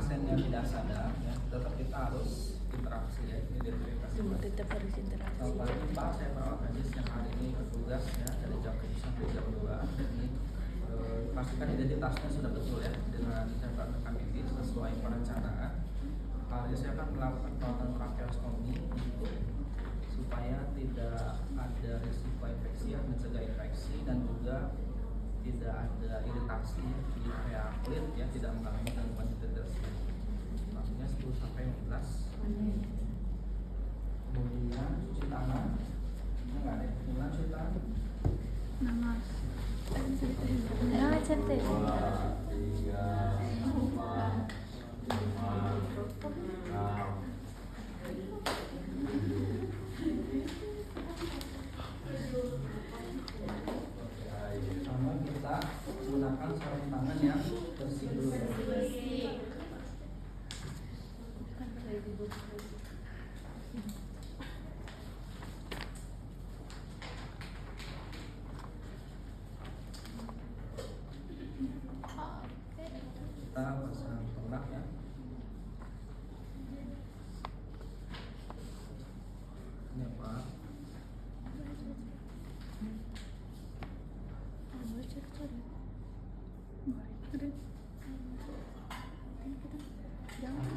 pasiennya tidak sadar ya, tetap kita harus interaksi ya, identifikasi. Tetap harus interaksi. Selamat pagi Pak, saya perawat medis yang hari ini bertugas ya dari jam 7 sampai jam 2. Jadi pastikan identitasnya sudah betul ya dengan catatan rekan medis sesuai perencanaan. Hari ini saya akan melakukan perawatan tracheostomi supaya tidak ada risiko infeksi ya, mencegah infeksi dan juga tidak ada iritasi ya, di area kulit ya, tidak mengalami gangguan dehidrasi. Maksudnya 10 sampai 15. Kemudian cuci tangan. Ini enggak ada. Kemudian cuci tangan. Namas. Nah, cantik. 2, 3, 4, 5, 6. Sama kita gunakan sarung tangan yang bersih dulu ya. Kita pasang pengelap ya. Ini Pak.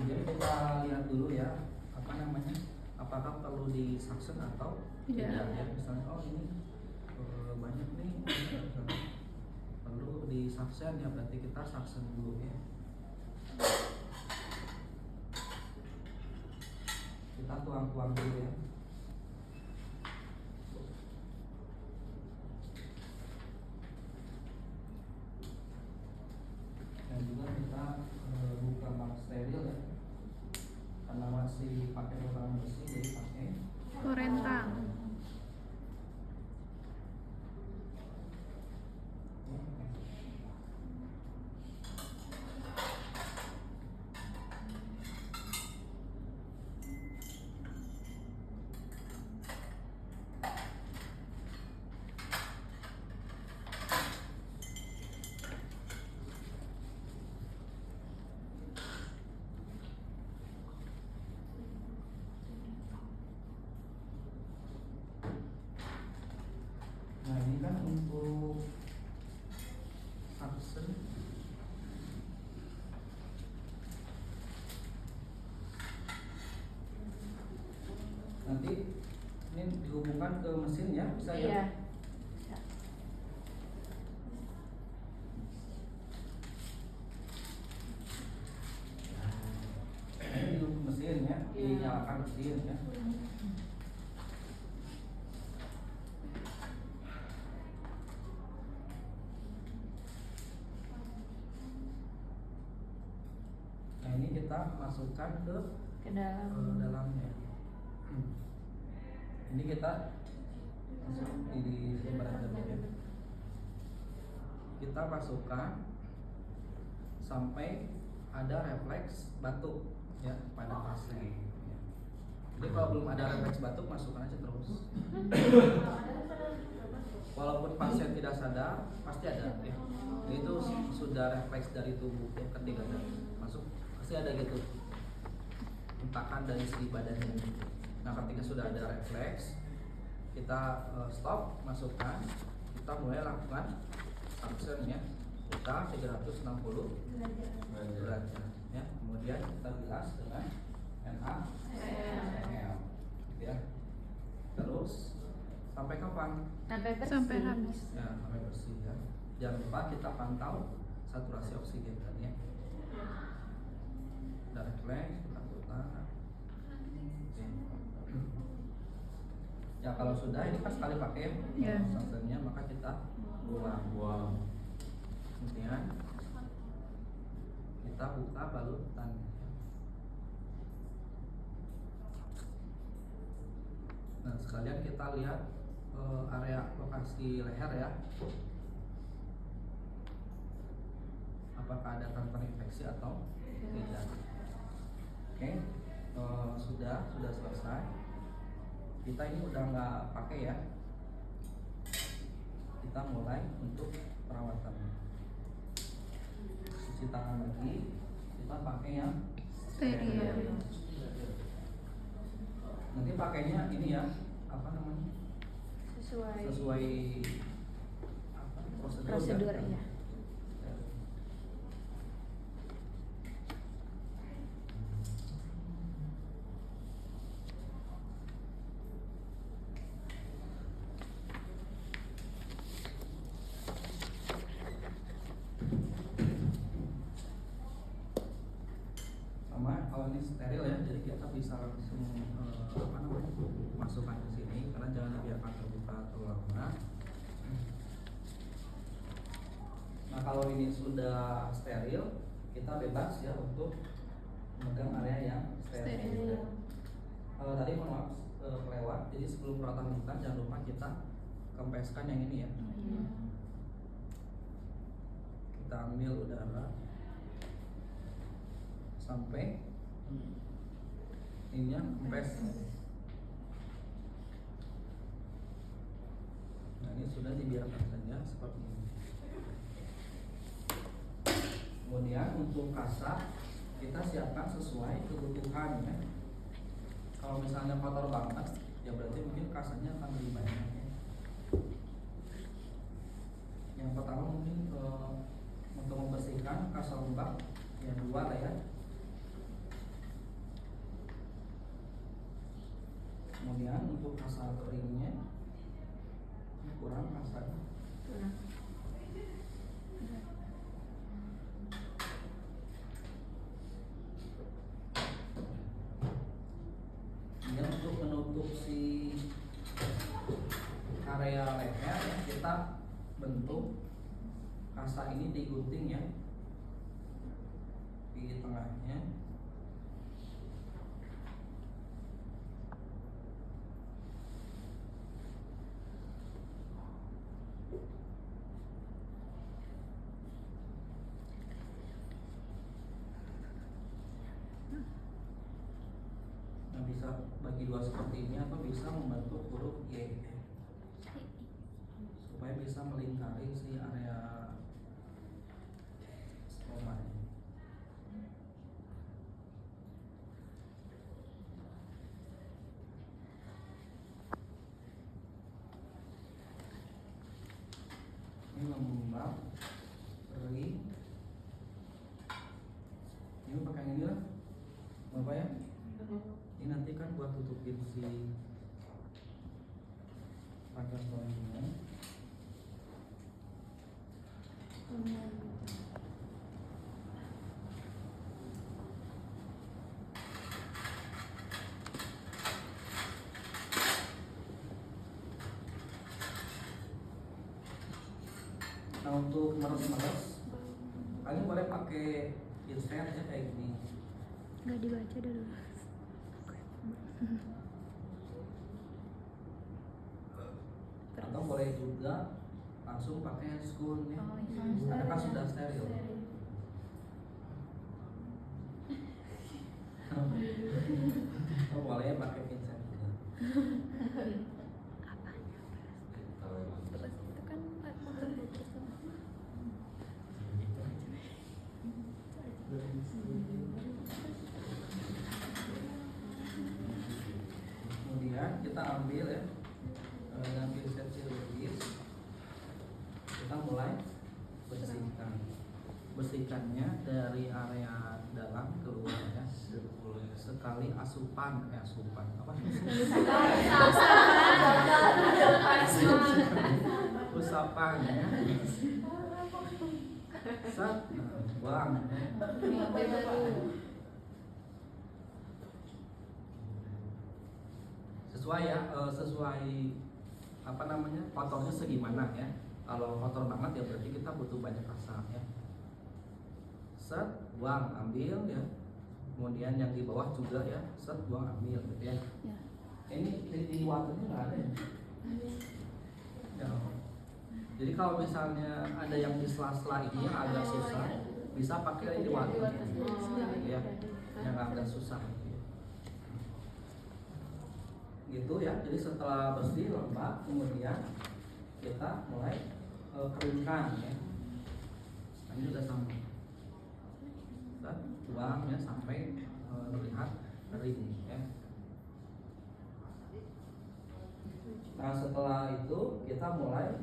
Jadi kita lihat dulu ya, apa namanya, apakah perlu di suction atau tidak ya. Misalnya oh ini banyak nih, perlu di suction ya, berarti kita suction dulu ya. Kita tuang-tuang dulu ya. Dan juga kita buka bak steril ya, karena masih pakai tangan bersih jadi pakai Korentang. Nah ini kan untuk suction. Nanti ini dihubungkan ke mesin ya, bisa ya? Iya. Ini dihubung mesin ya, dinyalakan mesin ya. Nah ini kita masukkan Ke dalam. dalamnya. Ini kita masuk di sebaran dulu ya. Kita masukkan sampai ada refleks batuk ya pada pasien. Ya. Jadi kalau belum ada refleks batuk, masukkan aja terus. Walaupun pasien tidak sadar, pasti ada ya. Itu sudah refleks dari tubuh ya, ketika masuk pasti ada gitu, hentakan dari si badannya. Nah ketika sudah ada refleks, kita stop, masukkan, kita mulai lakukan suction ya. Kita 360 derajat ya. Kemudian kita bilas dengan NaCl ya. Terus sampai kapan? Sampai bersih. Sampai habis. Ya, sampai bersih ya. Jangan lupa kita pantau saturasi oksigen tadi ya. Udah refleks, kita putar. Ya kalau sudah, ini kan sekali pakai Ya. suctionnya, maka kita buang. Kemudian kita buka balutan. Nah sekalian kita lihat area lokasi leher ya, apakah ada kanker infeksi atau tidak. Oke, sudah selesai. Kita ini udah nggak pakai ya. Kita mulai untuk perawatannya. Cuci tangan lagi kita pakai yang Steril. Nanti pakainya ini ya, apa namanya? Sesuai apa, Prosedur ya. ya. Sama kalau ini steril ya, jadi kita bisa langsung apa namanya, masukkan ke sini karena jangan dibiarkan terbuka terlalu lama. Nah kalau ini sudah steril, kita bebas ya untuk memegang area yang steril. Kalau tadi mohon maaf kelewat, jadi sebelum perawatan muka jangan lupa kita kempeskan yang ini ya. Kita ambil udara sampai ininya kempes. Nah ini sudah dibiarkan saja seperti ini. Kemudian untuk kasa kita siapkan sesuai kebutuhan ya. Kalau misalnya kotor banget, ya berarti mungkin kasanya akan lebih banyak ya. Yang pertama mungkin untuk membersihkan kasa lembab ya 2 lah ya. Kemudian untuk kasa keringnya kurang kasanya. Kemudian untuk menutup si area leher ya, kita bentuk kasa ini digunting ya di tengahnya. Nah bisa bagi 2 seperti ini atau bisa membentuk huruf Y supaya bisa melingkari si area stoma ini. Ini lembab, kering. Ini pakai yang ini lah, Bapak ya. Ini nanti kan buat tutupin si pakai stolnya. Nah untuk meres-meres, kalian boleh pakai insert ya kayak gini. Nggak dibaca dulu. Atau boleh juga langsung pakai spoon ya. Karena kan sudah steril. Oh boleh pakai pinset juga. Terus itu kan terputus tuh. Kemudian kita ambil ya dengan pinset cilindris, kita mulai bersihkannya dari area dalam ke luar ya. Sekali asupan apa? Usapan ya. Set, buang. Sesuai ya, sesuai apa namanya, kotornya segimana ya. Kalau kotor banget ya berarti kita butuh banyak kasa ya. Set, buang, ambil ya. Kemudian yang di bawah juga ya, set, buang, ambil gitu ya. Ya. Ini di waternya nggak ada ya? Ya. Jadi kalau misalnya ada yang di sela-sela ini yang agak susah, bisa pakai di water ya, yang agak susah gitu ya. Jadi setelah bersih lembab, kemudian kita mulai keringkan ya. Nah, ini udah sama. tuang ya sampai terlihat kering ya. Nah setelah itu kita mulai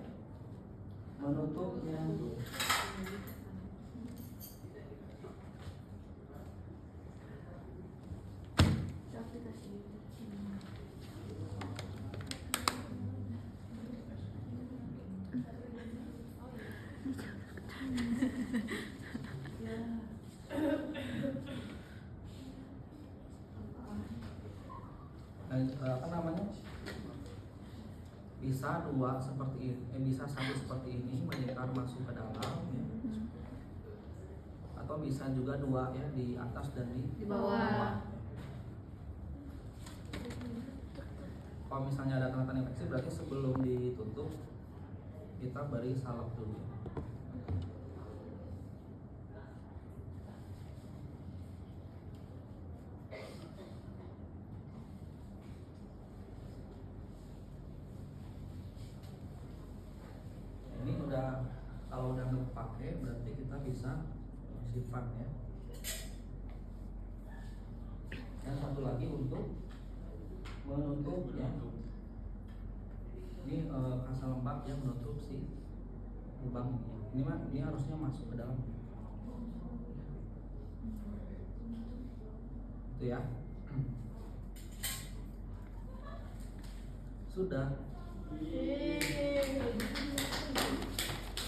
menutupnya. Apa namanya, bisa dua seperti ini, bisa satu seperti ini menyekar masuk ke dalam ya. Atau bisa juga dua ya, di atas dan di bawah. Kalau misalnya ada tanda-tanda infeksi berarti sebelum ditutup kita beri salep dulu. Ini udah, kalau udah nggak pakai berarti kita bisa sifat ya. Dan satu lagi untuk menutup ya. Ini kasa lembab yang menutup si lubang ini. Ini harusnya masuk ke dalam. Itu ya. Sudah.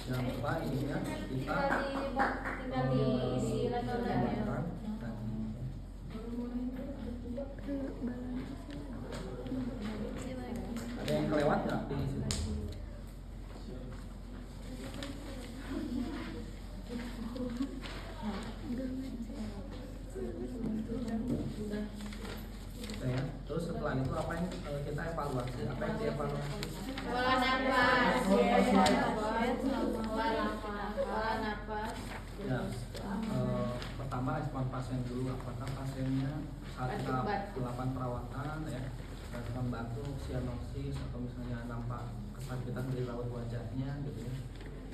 Jangan lupa ininya kita tinggal diisi level-levelnya. Ada yang kelewat nggak di sini? Oke ya. Terus setelah itu apa yang kita evaluasi? Apa yang dievaluasi? Pola nafas. Pola nafas. Ya, pertama respon pasien dulu. Apakah pasiennya saat kita melakukan perawatan ya, dan batuk, sianosis atau misalnya nampak kesakitan di raut wajahnya gitu ya.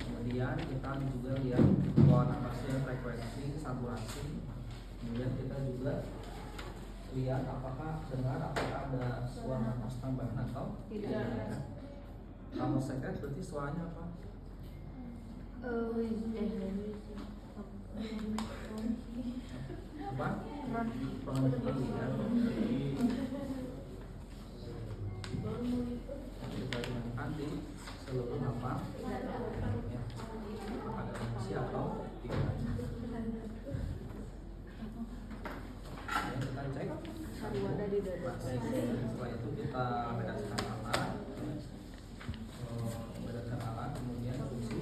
Kemudian kita juga lihat pola nafasnya, frekuensi, saturasi. Kemudian kita juga lihat apakah ada suara nafas tambahan atau tidak. Kalau secret berarti suaranya apa? Apa? Penghenti ya. Kita gunakan di seluruh apa? Ya. Ada fungsi atau tidak. Ya, kita cek. Setelah itu kita bedakan alat. Bedakan alat, kemudian fungsi.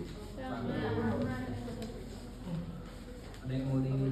Ada yang mau di